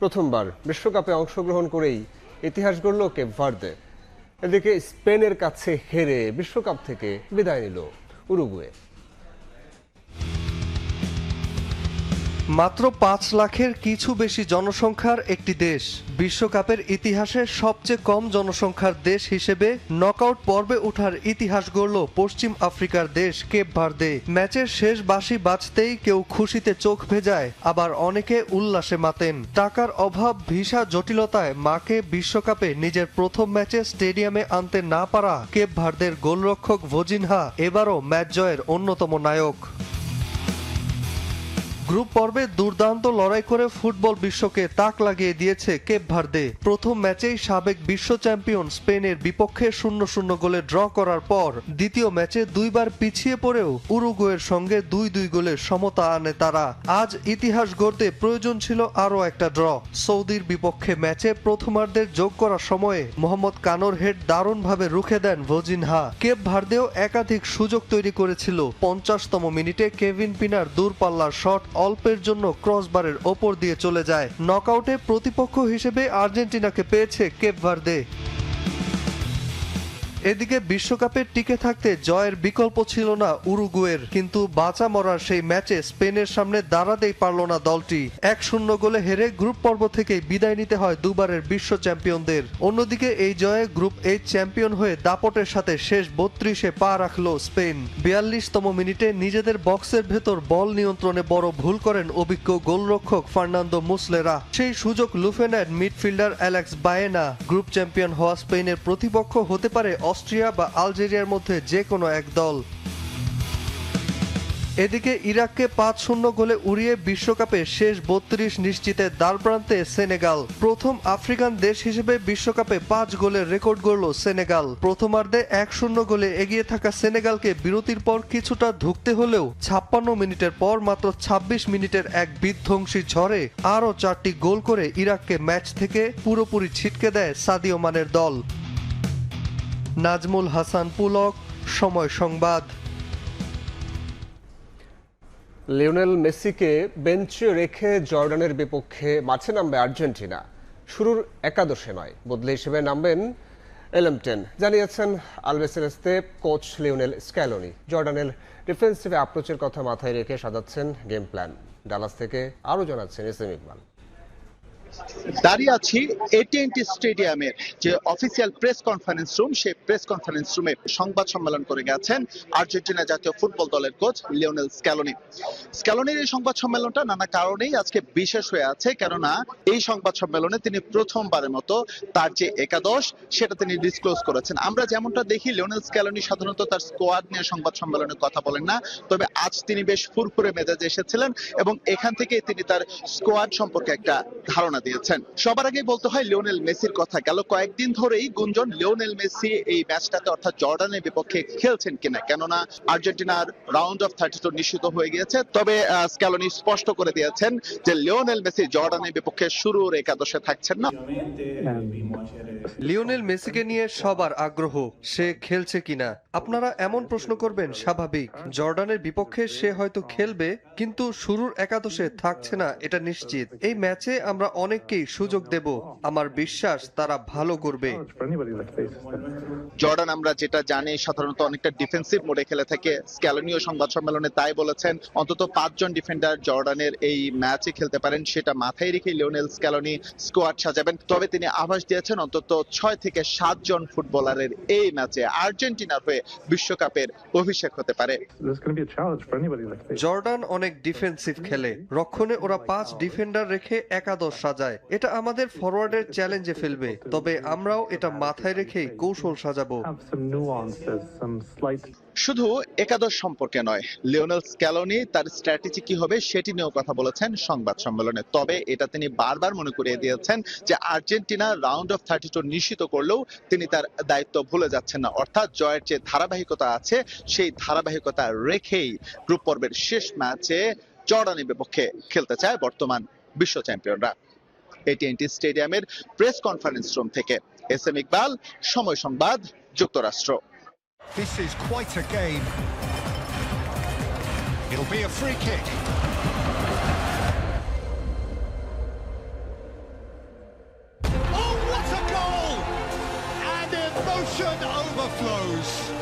প্রথমবার বিশ্বকাপে অংশগ্রহণ করেই ইতিহাস গড়ল কেপ ভার্দে। এদিকে স্পেনের কাছে হেরে বিশ্বকাপ থেকে বিদায় নিল উরুগুয়ে। মাত্র ৫ লাখের কিছু বেশি জনসংখ্যার একটি দেশ, বিশ্বকাপের ইতিহাসে সবচেয়ে কম জনসংখ্যার দেশ হিসেবে নকআউট পর্বে ওঠার ইতিহাস গড়ল পশ্চিম আফ্রিকার দেশ কেপ ভার্দে। ম্যাচের শেষ বাঁশি বাজতেই কেউ খুশিতে চোখ ভেজায়, আবার অনেকে উল্লাসে মাতেন। টাকার অভাব, ভিসা জটিলতায় মাকে বিশ্বকাপে নিজের প্রথম ম্যাচে স্টেডিয়ামে আনতে না পারা কেপ ভার্দের গোলরক্ষক ভোজিনহা এবারও ম্যাচ জয়ের অন্যতম নায়ক। গ্রুপ পর্বে দুর্দান্ত লড়াই করে ফুটবল বিশ্বকে তাক লাগিয়ে দিয়েছে কেপ ভার্দে। প্রথম ম্যাচেই সাবেক বিশ্ব চ্যাম্পিয়ন স্পেনের বিপক্ষে 0-0 গোলে ড্র করার পর দ্বিতীয় ম্যাচে দুইবার পিছিয়ে পড়েও উরুগুয়ের সঙ্গে 2-2 গোলের সমতা আনে তারা। আজ ইতিহাস গড়তে প্রয়োজন ছিল আরও একটা ড্র। সৌদির বিপক্ষে ম্যাচে প্রথমার্ধের যোগ করার সময়ে মোহাম্মদ কানোর হেড দারুণভাবে রুখে দেন ভোজিনহা। কেপ ভার্দেও একাধিক সুযোগ তৈরি করেছিল। 50তম মিনিটে কেভিন পিনার দূরপাল্লার শট অল্পের জন্য ক্রসবারের ওপর দিয়ে চলে যায়। নকআউটে প্রতিপক্ষ হিসেবে আর্জেন্টিনাকে পেয়েছে কেপ ভার্দে। এদিকে বিশ্বকাপে টিকে থাকতে জয়ের বিকল্প ছিল না উরুগুয়ের, কিন্তু বাঁচা মরার সেই ম্যাচে স্পেনের সামনে দাঁড়াতেই পারল না দলটি। 1-0 গোলে হেরে গ্রুপ পর্ব থেকে বিদায় নিতে হয় দুবারের বিশ্ব চ্যাম্পিয়নদের। অন্যদিকে এই জয়ে গ্রুপ এইচ চ্যাম্পিয়ন হয়ে দাপটের সাথে শেষ 32-এ পা রাখল স্পেন। 42তম মিনিটে নিজেদের বক্সের ভেতর বল নিয়ন্ত্রণে বড় ভুল করেন অভিজ্ঞ গোলরক্ষক ফার্নান্দো মুসলেরা। সেই সুযোগ লুফে নেন midfielder Alex Baena. Group champion হওয়া স্পেনের প্রতিপক্ষ হতে পারে অস্ট্রিয়া বা আলজেরিয়ার মধ্যে যে কোনো এক দল। এদিকে ইরাককে 5-0 গোলে উড়িয়ে বিশ্বকাপে শেষ 32 নিশ্চিতের দ্বারপ্রান্তে সেনেগাল। প্রথম আফ্রিকান দেশ হিসেবে বিশ্বকাপে 5 গোলের রেকর্ড গড়ল সেনেগাল। প্রথমার্ধে 1-0 গোলে এগিয়ে থাকা সেনেগালকে বিরতির পর কিছুটা ধুঁকতে হলেও 56 মিনিটের পর মাত্র 26 মিনিটের এক বিধ্বংসী ঝড়ে আরও 4টি গোল করে ইরাককে ম্যাচ থেকে পুরোপুরি ছিটকে দেয় সাদিও মানের দল। নাজমুল হাসান পুলক, সময় সংবাদ। লিওনেল মেসিকে বেঞ্চে রেখে জর্ডানের বিপক্ষে মাঠে নামবে আর্জেন্টিনা। শুরুর একাদশে নয়, বদলে হিসেবে নামবেন এলেমটেন, জানিয়েছেন আলবেসেলেস্তে কোচ লিওনেল স্ক্যালোনি। জর্ডানের ডিফেন্সিভ অ্যাপ্রোচের কথা মাথায় রেখে সাজাচ্ছেন গেম প্ল্যান। ডালাস থেকে আরও জানাচ্ছেন এসএম ইকবাল। দাঁড়িয়ে আছি এটিএনটি স্টেডিয়ামের যে অফিসিয়াল প্রেস কনফারেন্স রুম, সেই প্রেস কনফারেন্স রুমে সংবাদ সম্মেলন করে গেছেন আর্জেন্টিনা জাতীয় ফুটবল দলের কোচ লিওনেল স্ক্যালোনি। স্ক্যালোনির এই সংবাদ সম্মেলনটা নানা কারণেই আজকে বিশেষ হয়ে আছে, কেননা এই সংবাদ সম্মেলনে তিনি প্রথমবারের মতো তার যে একাদশ সেটা তিনি ডিসক্লোজ করেছেন। আমরা যেমনটা দেখি লিওনেল স্ক্যালোনি সাধারণত তার স্কোয়াড নিয়ে সংবাদ সম্মেলনে কথা বলেন না, তবে আজ তিনি বেশ ফুরফুরে মেজাজে এসেছিলেন এবং এখান থেকে তিনি তার স্কোয়াড সম্পর্কে একটা ধারণা দিয়েছেন। সবার আগে বলতে হয় লিওনেল মেসির কথা। গেল কয়েকদিন ধরেই গুঞ্জন লিওনেল মেসি এই ম্যাচটাতে অর্থাৎ জর্ডানের বিপক্ষে খেলছেন কিনা, কেননা আর্জেন্টিনার রাউন্ড অফ 32 নিশ্চিত হয়ে গিয়েছে। তবে স্ক্যালোনি স্পষ্ট করে দিয়েছেন যে লিওনেল মেসি জর্ডানের বিপক্ষে শুরুর একাদশে থাকছেন না। লিওনেল মেসিকে নিয়ে সবার আগ্রহ, সে খেলছে কিনা। আপনারা এমন প্রশ্ন করবেন, স্বাভাবিক। জর্ডানের বিপক্ষে সে হয়তো খেলবে, কিন্তু শুরুর একাদশে থাকছে না এটা নিশ্চিত। এই ম্যাচে আমরা অনেককেই সুযোগ দেব, আমার বিশ্বাস তারা ভালো করবে। জর্ডান আমরা যেটা জানি সাধারণত অনেকটা ডিফেন্সিভ মোডে খেলে থাকে। স্ক্যালোনিও সংবাদ সম্মেলনে তাই বলেছেন। অন্তত 5 জন ডিফেন্ডার জর্ডানের এই ম্যাচে খেলতে পারেন, সেটা মাথায় রেখে লিওনেল স্ক্যালোনি স্কোয়াড সাজাবেন। তবে তিনি আভাস দিয়েছেন অন্তত 6 থেকে 7 জন ফুটবলারের এই ম্যাচে আর্জেন্টিনার হয়ে বিশ্বকাপের অভিষেক হতে পারে। জর্ডান অনেক ডিফেন্সিভ খেলে, রক্ষণে ওরা 5 ডিফেন্ডার রেখে একাদশ সাজায়। এটা আমাদের ফরওয়ার্ডের চ্যালেঞ্জে ফেলবে, তবে আমরাও এটা মাথায় রেখেই কৌশল সাজাবো। শুধু একাদশ সম্পর্কে নয়, লিওনেল স্ক্যালোনি তার স্ট্র্যাটেজি কি হবে সেটি নিয়েও কথা বলেছেন সংবাদ সম্মেলনে। তবে এটা তিনি বারবার মনে করিয়ে দিয়েছেন যে আর্জেন্টিনা রাউন্ড অফ 32 নিশ্চিত করলেও তিনি তার দায়িত্ব ভুলে যাচ্ছেন না। অর্থাৎ জয়ের যে ধারাবাহিকতা আছে সেই ধারাবাহিকতা রেখেই গ্রুপ পর্বের শেষ ম্যাচে জর্ডানের বিপক্ষে খেলতে চায় বর্তমান বিশ্ব চ্যাম্পিয়নরা। এটিএনটি স্টেডিয়ামের প্রেস কনফারেন্স রুম থেকে এসএম ইকবাল, সময় সংবাদ, যুক্তরাষ্ট্র। This is quite a game. It'll be a free kick. Emotion overflows.